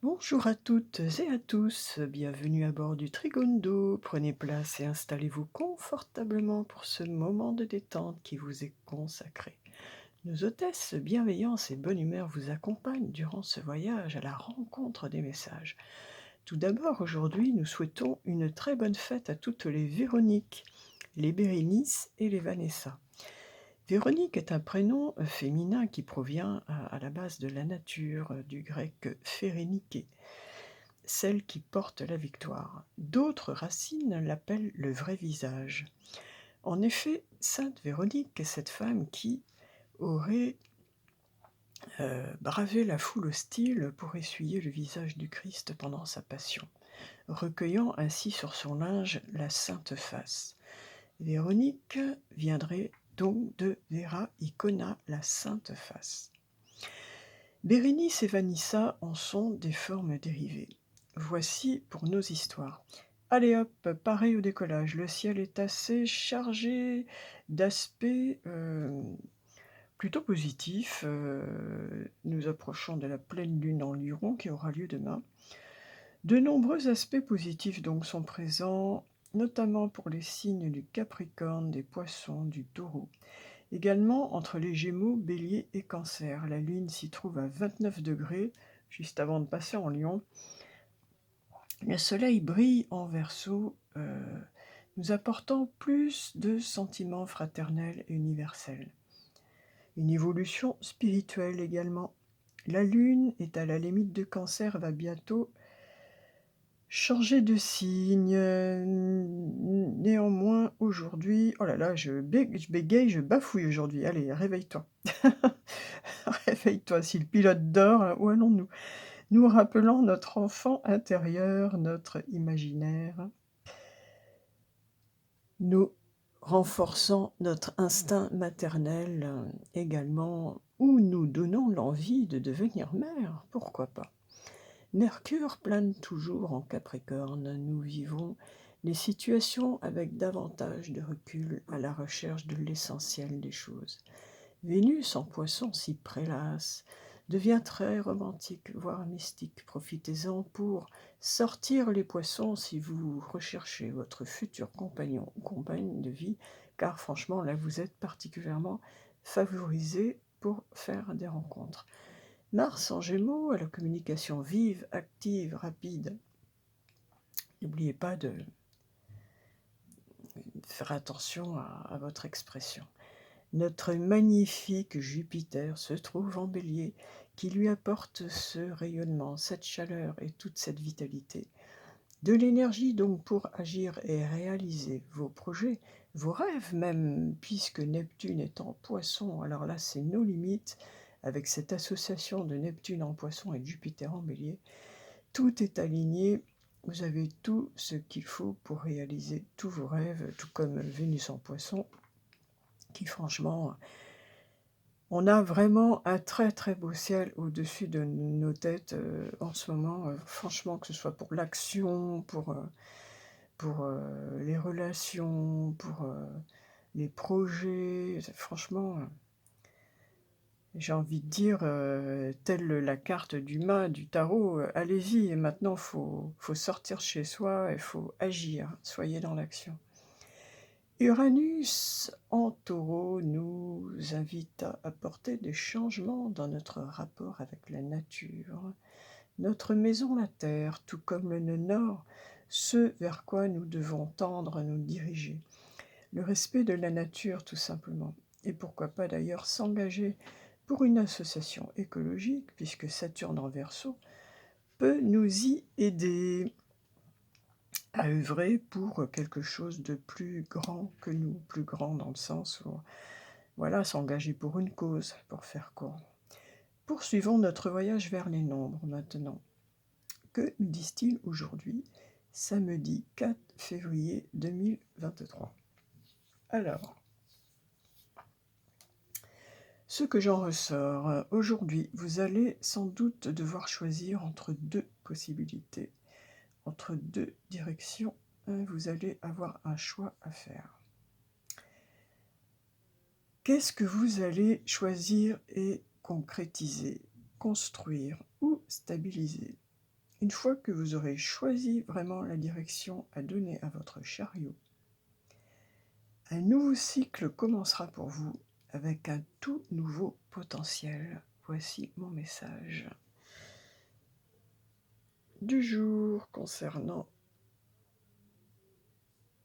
Bonjour à toutes et à tous, bienvenue à bord du Trigondo. Prenez place et installez-vous confortablement pour ce moment de détente qui vous est consacré. Nos hôtesses, bienveillance et bonne humeur vous accompagnent durant ce voyage à la rencontre des messages. Tout d'abord, aujourd'hui, nous souhaitons une très bonne fête à toutes les Véroniques, les Bérénice et les Vanessa. Véronique est un prénom féminin qui provient à la base de la nature, du grec phéréniké, celle qui porte la victoire. D'autres racines l'appellent le vrai visage. En effet, sainte Véronique est cette femme qui aurait bravé la foule hostile pour essuyer le visage du Christ pendant sa passion, recueillant ainsi sur son linge la sainte face. Véronique viendrait donc de Vera Icona, la sainte face. Bérénice et Vanessa en sont des formes dérivées. Voici pour nos histoires. Allez hop, pareil au décollage. Le ciel est assez chargé d'aspects plutôt positifs. Nous approchons de la pleine lune en Lion qui aura lieu demain. De nombreux aspects positifs donc sont présents, notamment pour les signes du Capricorne, des Poissons, du Taureau. Également entre les Gémeaux, Bélier et Cancer. La Lune s'y trouve à 29 degrés, juste avant de passer en Lion. Le Soleil brille en Verseau, nous apportant plus de sentiments fraternels et universels. Une évolution spirituelle également. La Lune est à la limite de Cancer, va bientôt changer de signe. Néanmoins, aujourd'hui... Oh là là, je bégaye, je bafouille aujourd'hui. Allez, réveille-toi. Réveille-toi, si le pilote dort, où allons-nous? Nous rappelons notre enfant intérieur, notre imaginaire. Nous renforçons notre instinct maternel également, ou nous donnons l'envie de devenir mère, pourquoi pas. Mercure plane toujours en Capricorne. Nous vivons les situations avec davantage de recul à la recherche de l'essentiel des choses. Vénus en Poisson s'y prélasse, devient très romantique, voire mystique. Profitez-en pour sortir les poissons si vous recherchez votre futur compagnon ou compagne de vie, car franchement, là, vous êtes particulièrement favorisé pour faire des rencontres. Mars en Gémeaux, à la communication vive, active, rapide. N'oubliez pas de faire attention à votre expression. Notre magnifique Jupiter se trouve en Bélier, qui lui apporte ce rayonnement, cette chaleur et toute cette vitalité. De l'énergie donc pour agir et réaliser vos projets, vos rêves même, puisque Neptune est en Poisson, alors là c'est nos limites, avec cette association de Neptune en Poisson et de Jupiter en Bélier. Tout est aligné, vous avez tout ce qu'il faut pour réaliser tous vos rêves, tout comme Vénus en Poisson, qui franchement... On a vraiment un très très beau ciel au-dessus de nos têtes en ce moment, franchement, que ce soit pour l'action, pour les relations, pour les projets. Franchement, j'ai envie de dire, telle la carte du mât du tarot, allez-y, et maintenant faut sortir chez soi, il faut agir, soyez dans l'action. Uranus en Taureau nous invite à apporter des changements dans notre rapport avec la nature. Notre maison, la Terre, tout comme le nœud nord, ce vers quoi nous devons tendre, nous diriger. Le respect de la nature, tout simplement. Et pourquoi pas d'ailleurs s'engager pour une association écologique, puisque Saturne en Verseau peut nous y aider à œuvrer pour quelque chose de plus grand que nous, plus grand dans le sens où, voilà, s'engager pour une cause, pour faire court. Poursuivons notre voyage vers les nombres maintenant. Que nous disent-ils aujourd'hui, samedi 4 février 2023? Alors, ce que j'en ressors, aujourd'hui, vous allez sans doute devoir choisir entre deux possibilités, entre deux directions. Vous allez avoir un choix à faire. Qu'est-ce que vous allez choisir et concrétiser, construire ou stabiliser? Une fois que vous aurez choisi vraiment la direction à donner à votre chariot, un nouveau cycle commencera pour vous avec un tout nouveau potentiel. Voici mon message du jour concernant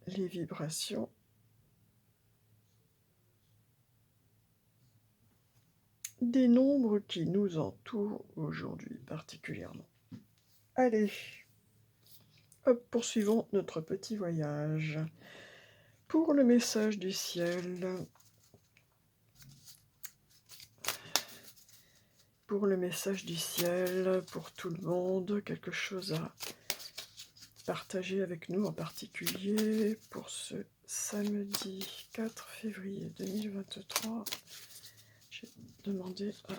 les vibrations des nombres qui nous entourent aujourd'hui particulièrement. Allez, hop, poursuivons notre petit voyage. Pour le message du ciel, pour tout le monde, quelque chose à partager avec nous, en particulier pour ce samedi 4 février 2023. J'ai demandé à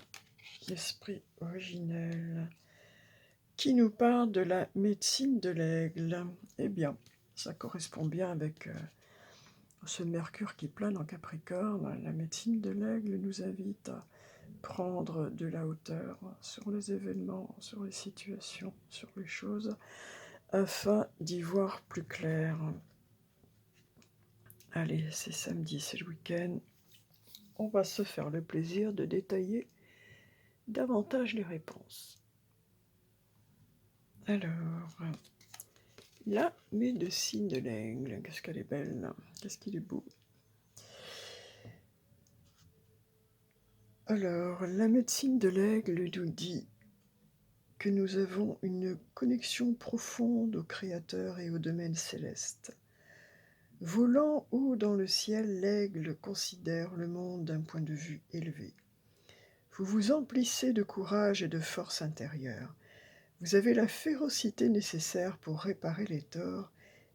l'esprit originel qui nous parle de la médecine de l'aigle. Eh bien, ça correspond bien avec ce Mercure qui plane en Capricorne. La médecine de l'aigle nous invite à prendre de la hauteur sur les événements, sur les situations, sur les choses, afin d'y voir plus clair. Allez, c'est samedi, c'est le week-end. On va se faire le plaisir de détailler davantage les réponses. Alors, la médecine de l'aigle, qu'est-ce qu'elle est belle, qu'est-ce qu'il est beau. Alors, la médecine de l'aigle nous dit que nous avons une connexion profonde au Créateur et au domaine céleste. Volant haut dans le ciel, l'aigle considère le monde d'un point de vue élevé. Vous vous emplissez de courage et de force intérieure. Vous avez la férocité nécessaire pour réparer les torts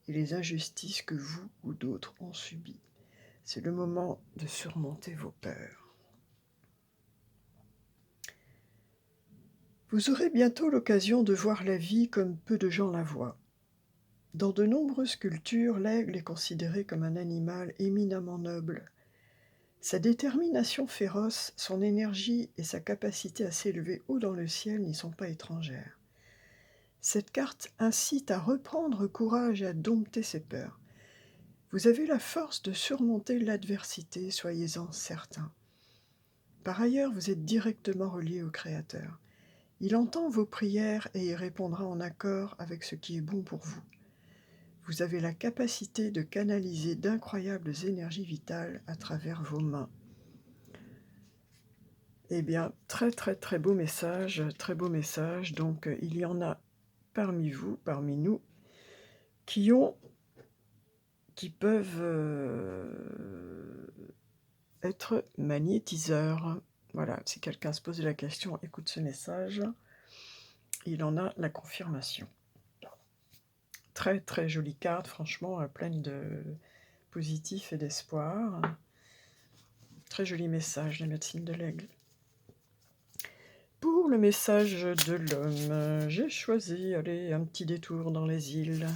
et les injustices que vous ou d'autres ont subies. C'est le moment de surmonter vos peurs. Vous aurez bientôt l'occasion de voir la vie comme peu de gens la voient. Dans de nombreuses cultures, l'aigle est considéré comme un animal éminemment noble. Sa détermination féroce, son énergie et sa capacité à s'élever haut dans le ciel n'y sont pas étrangères. Cette carte incite à reprendre courage et à dompter ses peurs. Vous avez la force de surmonter l'adversité, soyez-en certains. Par ailleurs, vous êtes directement relié au Créateur. Il entend vos prières et y répondra en accord avec ce qui est bon pour vous. Vous avez la capacité de canaliser d'incroyables énergies vitales à travers vos mains. Eh bien, très très très beau message, très beau message. Donc, il y en a parmi vous, parmi nous, qui peuvent être magnétiseurs. Voilà, si quelqu'un se pose la question, écoute ce message, il en a la confirmation. Très très jolie carte, franchement, pleine de positif et d'espoir. Très joli message, la médecine de l'aigle. Pour le message de l'homme, j'ai choisi, allez, un petit détour dans les îles.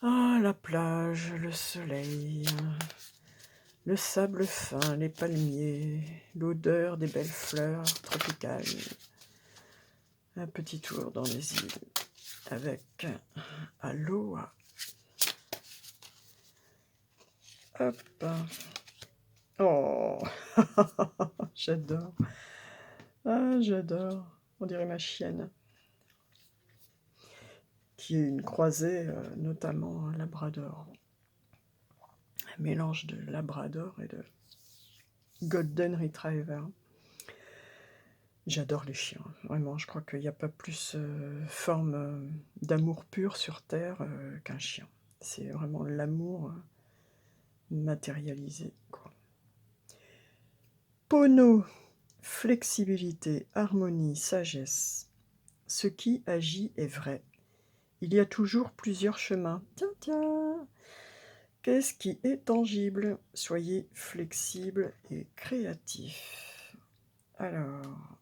Ah, la plage, le soleil, le sable fin, les palmiers, l'odeur des belles fleurs tropicales. Un petit tour dans les îles avec Aloha. Hop. Oh, j'adore. Ah, j'adore. On dirait ma chienne. Qui est une croisée, notamment un labrador. Un mélange de labrador et de golden retriever. J'adore les chiens, vraiment. Je crois qu'il n'y a pas plus forme d'amour pur sur Terre qu'un chien. C'est vraiment l'amour matérialisé, quoi. Pono, flexibilité, harmonie, sagesse. Ce qui agit est vrai. Il y a toujours plusieurs chemins. Tiens, tiens. Qu'est-ce qui est tangible? Soyez flexible et créatif. Alors,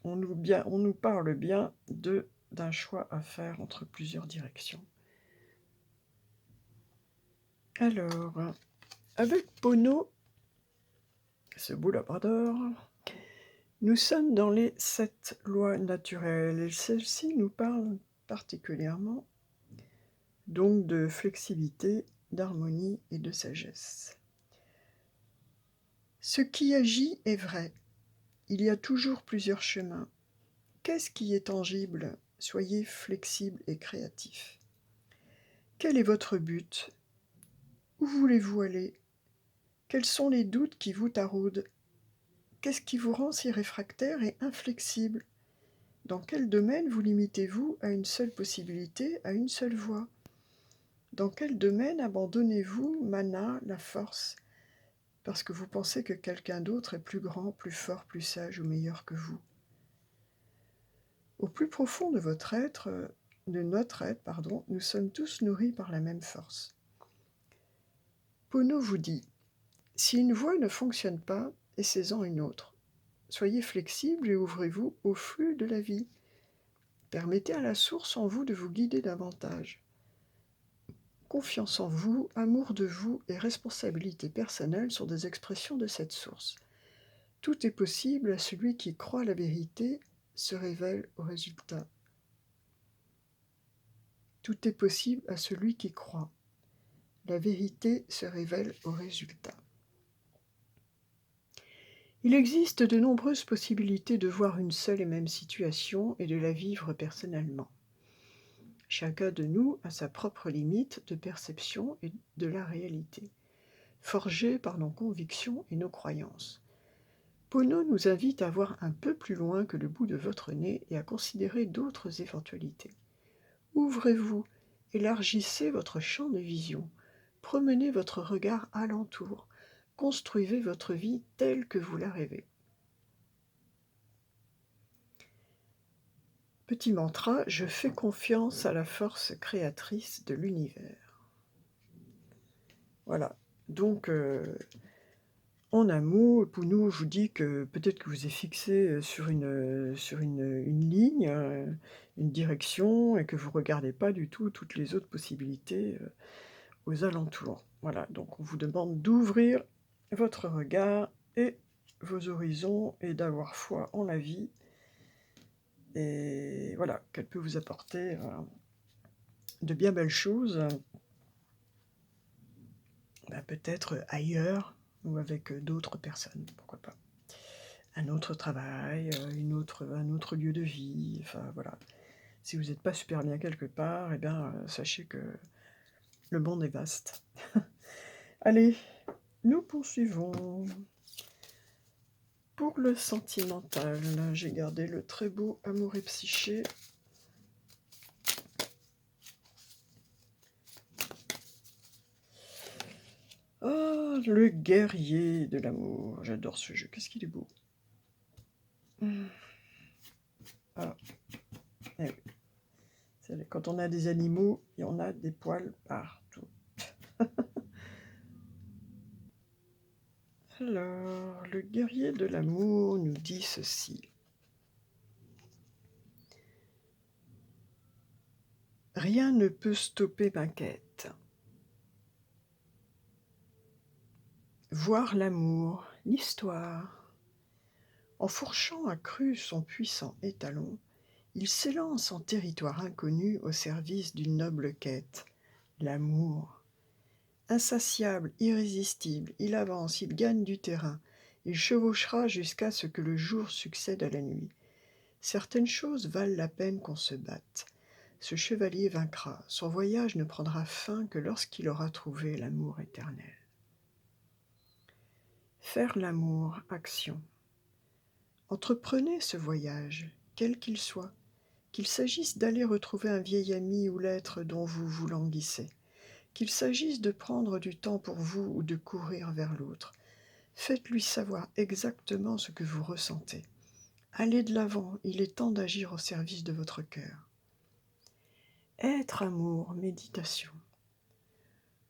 on nous parle bien d'un choix à faire entre plusieurs directions. Alors, avec Pono, ce beau labrador, Nous sommes dans les 7 lois naturelles et celles-ci nous parlent particulièrement donc de flexibilité, d'harmonie et de sagesse. Ce qui agit est vrai. Il y a toujours plusieurs chemins. Qu'est-ce qui est tangible? Soyez flexible et créatif. Quel est votre but? Où voulez-vous aller? Quels sont les doutes qui vous taraudent? Qu'est-ce qui vous rend si réfractaire et inflexible? Dans quel domaine vous limitez-vous à une seule possibilité, à une seule voie? Dans quel domaine abandonnez-vous mana, la force, parce que vous pensez que quelqu'un d'autre est plus grand, plus fort, plus sage ou meilleur que vous? Au plus profond de votre être, de notre être, pardon, nous sommes tous nourris par la même force. Pono vous dit, si une voie ne fonctionne pas, essayez-en une autre. Soyez flexible et ouvrez-vous au flux de la vie. Permettez à la source en vous de vous guider davantage. Confiance en vous, amour de vous et responsabilité personnelle sont des expressions de cette source. Tout est possible à celui qui croit la vérité, se révèle au résultat. Tout est possible à celui qui croit. La vérité se révèle au résultat. Il existe de nombreuses possibilités de voir une seule et même situation et de la vivre personnellement. Chacun de nous a sa propre limite de perception et de la réalité, forgée par nos convictions et nos croyances. Pono nous invite à voir un peu plus loin que le bout de votre nez et à considérer d'autres éventualités. Ouvrez-vous, élargissez votre champ de vision, promenez votre regard alentour, construisez votre vie telle que vous la rêvez. Petit mantra, je fais confiance à la force créatrice de l'univers. Voilà, donc en un mot, Pounou vous dit que peut-être que vous êtes fixé sur une ligne, une direction, et que vous ne regardez pas du tout toutes les autres possibilités aux alentours. Voilà, donc on vous demande d'ouvrir votre regard et vos horizons et d'avoir foi en la vie. Et voilà, qu'elle peut vous apporter de bien belles choses, peut-être ailleurs ou avec d'autres personnes, pourquoi pas. Un autre travail, un autre lieu de vie, enfin voilà. Si vous n'êtes pas super bien quelque part, sachez que le monde est vaste. Allez, nous poursuivons. Pour le sentimental, j'ai gardé le très beau Amour et Psyché. Ah, le guerrier de l'amour. J'adore ce jeu. Qu'est-ce qu'il est beau. Ah. Eh oui. Quand on a des animaux, il y en a des poils partout. Alors, le guerrier de l'amour nous dit ceci. Rien ne peut stopper ma quête. Voir l'amour, l'histoire. En fourchant à cru son puissant étalon, il s'élance en territoire inconnu au service d'une noble quête, l'amour. Insatiable, irrésistible, il avance, il gagne du terrain, il chevauchera jusqu'à ce que le jour succède à la nuit. Certaines choses valent la peine qu'on se batte. Ce chevalier vaincra, son voyage ne prendra fin que lorsqu'il aura trouvé l'amour éternel. Faire l'amour, action. Entreprenez ce voyage, quel qu'il soit, qu'il s'agisse d'aller retrouver un vieil ami ou l'être dont vous vous languissez, qu'il s'agisse de prendre du temps pour vous ou de courir vers l'autre. Faites-lui savoir exactement ce que vous ressentez. Allez de l'avant, il est temps d'agir au service de votre cœur. Être amour, méditation.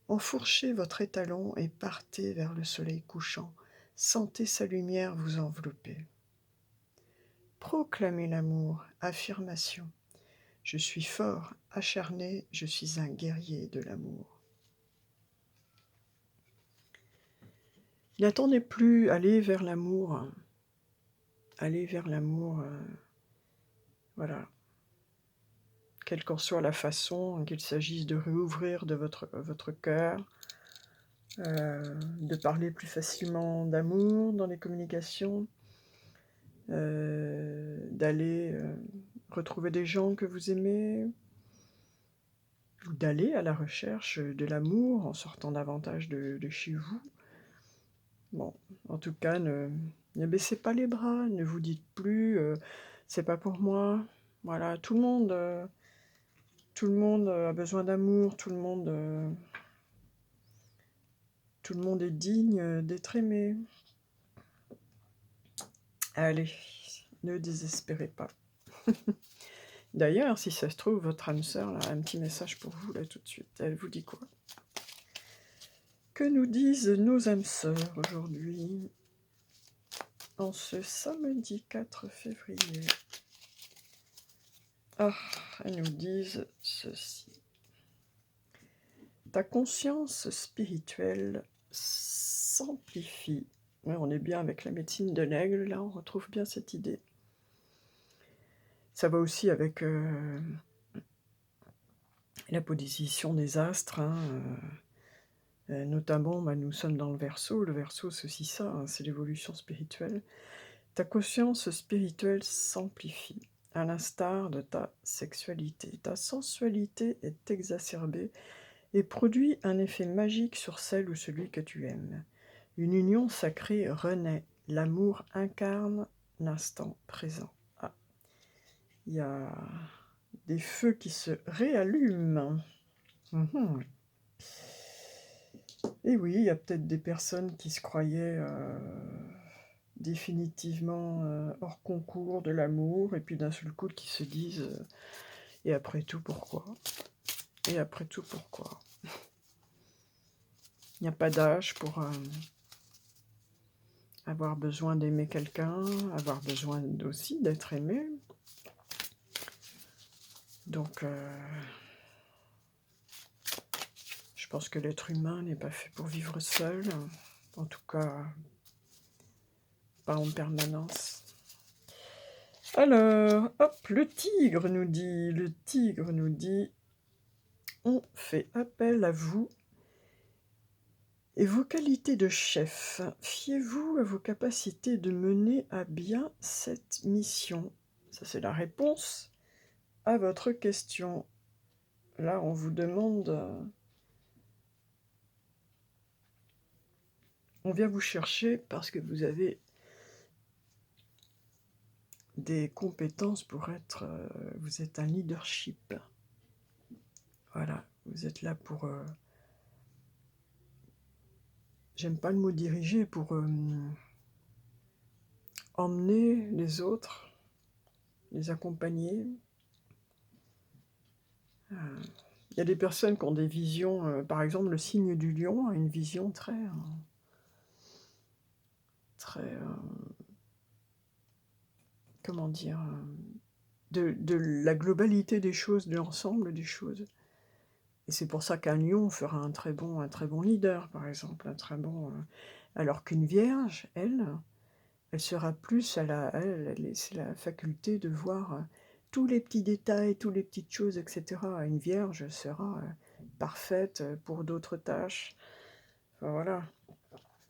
Enfourchez votre étalon et partez vers le soleil couchant. Sentez sa lumière vous envelopper. Proclamez l'amour, affirmation. Je suis fort, acharné, je suis un guerrier de l'amour. N'attendez plus, allez vers l'amour. aller vers l'amour, voilà. Quelle qu'en soit la façon, qu'il s'agisse de réouvrir de votre cœur, de parler plus facilement d'amour dans les communications, d'aller, retrouver des gens que vous aimez, ou d'aller à la recherche, de l'amour en sortant davantage de chez vous. Bon, en tout cas, ne baissez pas les bras, ne vous dites plus, «C'est pas pour moi». Voilà, tout le monde, a besoin d'amour, tout le monde est digne, d'être aimé. Allez, ne désespérez pas. D'ailleurs, si ça se trouve, votre âme sœur là, a un petit message pour vous là tout de suite. Elle vous dit quoi? Que nous disent nos âmes sœurs aujourd'hui, en ce samedi 4 février? Ah, elles nous disent ceci. Ta conscience spirituelle s'amplifie. Ouais, on est bien avec la médecine de l'aigle, là, on retrouve bien cette idée. Ça va aussi avec la position des astres, hein, notamment, bah, nous sommes dans le Verseau. Le Verseau, c'est aussi ça, hein, c'est l'évolution spirituelle. Ta conscience spirituelle s'amplifie, à l'instar de ta sexualité. Ta sensualité est exacerbée et produit un effet magique sur celle ou celui que tu aimes. Une union sacrée renaît. L'amour incarne l'instant présent. Ah, il y a des feux qui se réallument. Mhm. Et oui, il y a peut-être des personnes qui se croyaient définitivement hors concours de l'amour, et puis d'un seul coup qui se disent et après tout, pourquoi? Et après tout, pourquoi? Il n'y a pas d'âge pour avoir besoin d'aimer quelqu'un, avoir besoin aussi d'être aimé. Donc, je pense que l'être humain n'est pas fait pour vivre seul, en tout cas, pas en permanence. Alors, hop, le tigre nous dit, on fait appel à vous et vos qualités de chef. Fiez-vous à vos capacités de mener à bien cette mission. Ça, c'est la réponse à votre question. Là, on vous demande... on vient vous chercher parce que vous avez des compétences pour être... vous êtes un leadership. Voilà, vous êtes là pour... j'aime pas le mot diriger, pour emmener les autres, les accompagner. Il y a des personnes qui ont des visions, par exemple le signe du lion a une vision très comment dire, de la globalité des choses, de l'ensemble des choses. Et c'est pour ça qu'un lion fera un très bon leader, par exemple, un très bon... alors qu'une vierge, elle sera plus c'est la faculté de voir tous les petits détails, toutes les petites choses, etc. Une vierge sera parfaite pour d'autres tâches. Enfin, voilà.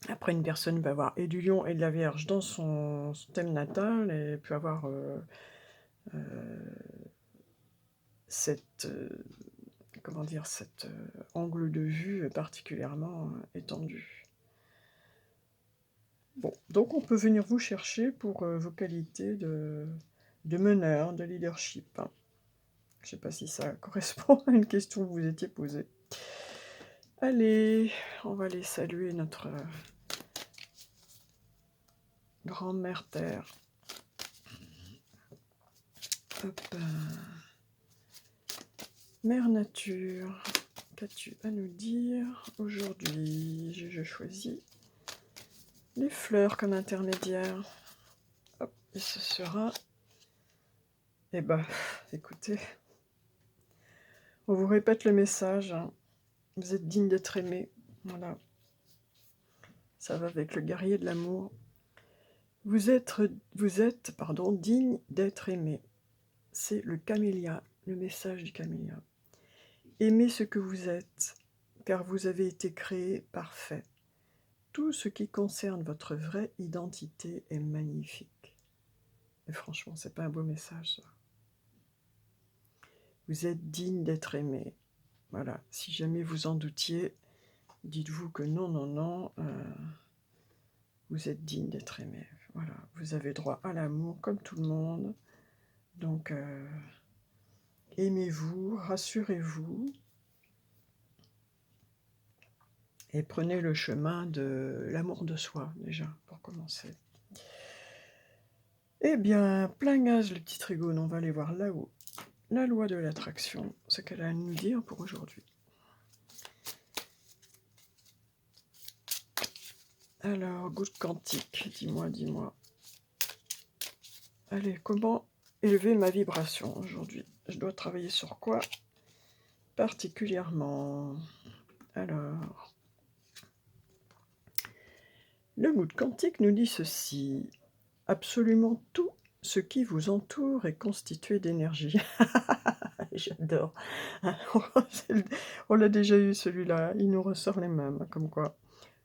Après, une personne va avoir et du lion et de la vierge dans son thème natal et peut avoir cette angle de vue particulièrement étendu. Bon, donc on peut venir vous chercher pour vos qualités de meneur, de leadership. Hein. Je ne sais pas si ça correspond à une question que vous étiez posée. Allez, on va aller saluer notre grand-mère Terre. Hop. Mère Nature, qu'as-tu à nous dire aujourd'hui? Je choisis les fleurs comme intermédiaire. Hop, et ce sera... Eh ben, écoutez, on vous répète le message. Hein. Vous êtes digne d'être aimé. Voilà. Ça va avec le guerrier de l'amour. Vous êtes digne d'être aimé. C'est le camélia, le message du camélia. Aimez ce que vous êtes, car vous avez été créé parfait. Tout ce qui concerne votre vraie identité est magnifique. Et franchement, c'est pas un beau message, ça. Vous êtes digne d'être aimé. Voilà, si jamais vous en doutiez, dites-vous que non, non, non, vous êtes digne d'être aimé. Voilà, vous avez droit à l'amour comme tout le monde. Donc, aimez-vous, rassurez-vous et prenez le chemin de l'amour de soi, déjà, pour commencer. Eh bien, plein gaz, le petit Trigone, on va aller voir là-haut. La loi de l'attraction, ce qu'elle a à nous dire pour aujourd'hui. Alors, goutte quantique, dis-moi, dis-moi. Allez, comment élever ma vibration aujourd'hui? Je dois travailler sur quoi particulièrement? Alors, le goutte quantique nous dit ceci. Absolument tout ce qui vous entoure est constitué d'énergie. J'adore. On l'a déjà eu celui-là, il nous ressort les mêmes, comme quoi.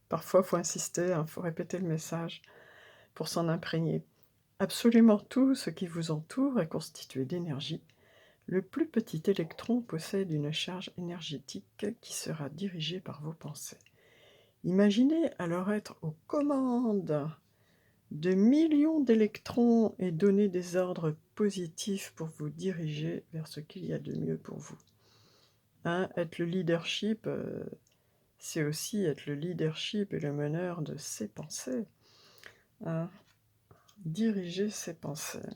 Parfois, il faut insister, il faut répéter le message pour s'en imprégner. Absolument tout ce qui vous entoure est constitué d'énergie. Le plus petit électron possède une charge énergétique qui sera dirigée par vos pensées. Imaginez alors être aux commandes de millions d'électrons et donner des ordres positifs pour vous diriger vers ce qu'il y a de mieux pour vous. Hein, être le leadership, c'est aussi être le leadership et le meneur de ses pensées. Hein, diriger ses pensées.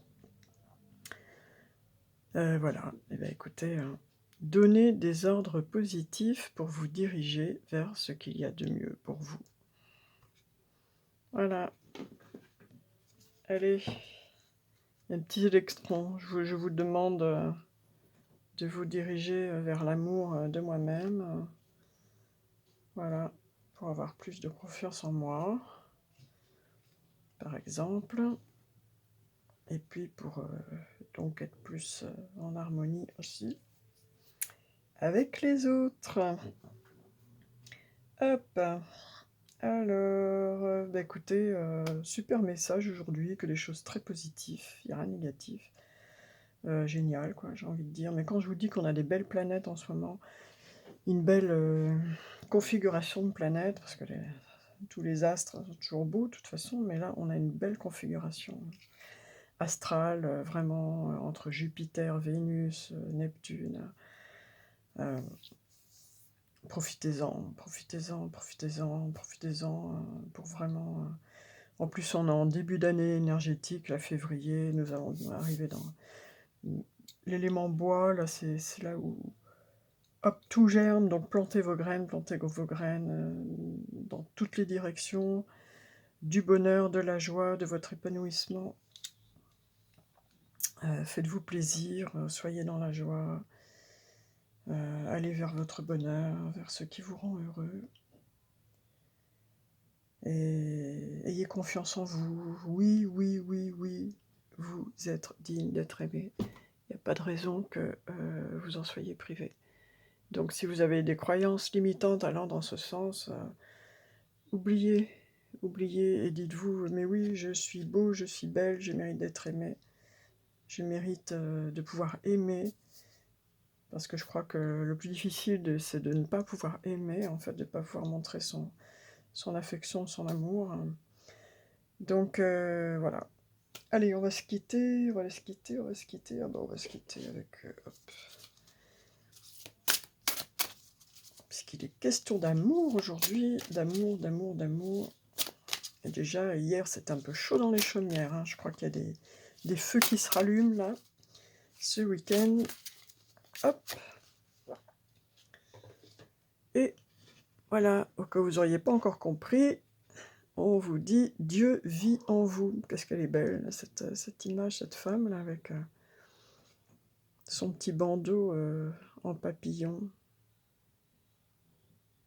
Voilà, eh bien, écoutez, donnez des ordres positifs pour vous diriger vers ce qu'il y a de mieux pour vous. Voilà. Allez, un petit électron, je vous demande de vous diriger vers l'amour de moi-même. Voilà, pour avoir plus de confiance en moi, par exemple. Et puis pour donc être plus en harmonie aussi avec les autres. Hop. Alors, bah écoutez, super message aujourd'hui, que des choses très positives, il n'y a rien de négatif. Génial, quoi, j'ai envie de dire. Mais quand je vous dis qu'on a des belles planètes en ce moment, une belle configuration de planètes, parce que tous les astres sont toujours beaux de toute façon, mais là, on a une belle configuration astrale, vraiment, entre Jupiter, Vénus, Neptune. Profitez-en, profitez-en, profitez-en, profitez-en, pour vraiment... En plus, on est en début d'année énergétique, là, février, nous allons arriver dans l'élément bois, là, c'est là où, hop, tout germe, donc plantez vos graines dans toutes les directions, du bonheur, de la joie, de votre épanouissement. Faites-vous plaisir, soyez dans la joie, allez vers votre bonheur, vers ce qui vous rend heureux. Et ayez confiance en vous. Oui, oui, oui, oui, vous êtes digne d'être aimé. Il n'y a pas de raison que vous en soyez privé. Donc si vous avez des croyances limitantes allant dans ce sens, oubliez et dites-vous, mais oui, je suis beau, je suis belle, je mérite d'être aimé. Je mérite de pouvoir aimer. Parce que je crois que le plus difficile, c'est de ne pas pouvoir aimer, en fait, de ne pas pouvoir montrer son affection, son amour. Donc voilà. Allez, on va se quitter. Ah bah, on va se quitter avec... hop. Parce qu'il est question d'amour aujourd'hui. D'amour. Et déjà, hier, c'était un peu chaud dans les chaumières. Hein. Je crois qu'il y a des feux qui se rallument, là, ce week-end. Hop. Et voilà, au cas où vous n'auriez pas encore compris, on vous dit « Dieu vit en vous ». Qu'est-ce qu'elle est belle, cette image, cette femme, là, avec son petit bandeau en papillon.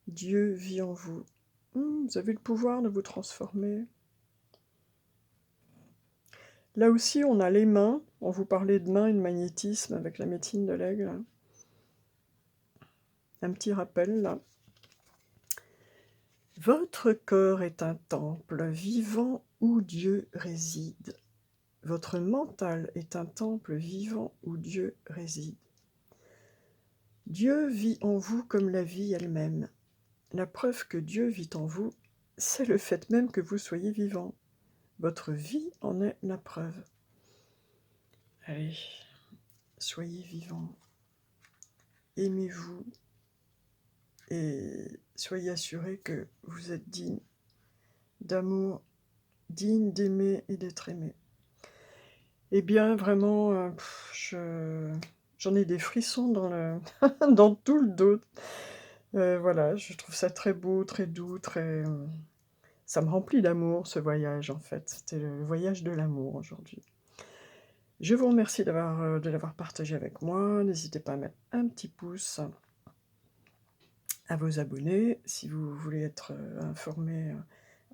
Dieu vit en vous. Vous avez le pouvoir de vous transformer. Là aussi, on a les mains. On vous parlait de mains et de magnétisme avec la médecine de l'aigle. Un petit rappel, là. Votre corps est un temple vivant où Dieu réside. Votre mental est un temple vivant où Dieu réside. Dieu vit en vous comme la vie elle-même. La preuve que Dieu vit en vous, c'est le fait même que vous soyez vivant. Votre vie en est la preuve. Allez, soyez vivants, aimez-vous et soyez assurés que vous êtes digne d'amour, digne d'aimer et d'être aimé. Eh bien, vraiment, j'en ai des frissons dans tout le dos. Voilà, je trouve ça très beau, très doux, ça me remplit d'amour, ce voyage, en fait. C'était le voyage de l'amour, aujourd'hui. Je vous remercie de l'avoir partagé avec moi. N'hésitez pas à mettre un petit pouce, à vous abonner, si vous voulez être informé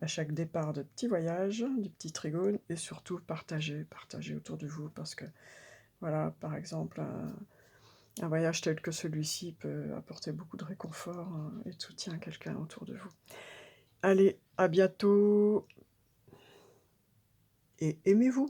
à chaque départ de petits voyages, du petit trigone, et surtout partagez autour de vous, parce que, voilà, par exemple, un voyage tel que celui-ci peut apporter beaucoup de réconfort et de soutien à quelqu'un autour de vous. Allez, à bientôt, et aimez-vous!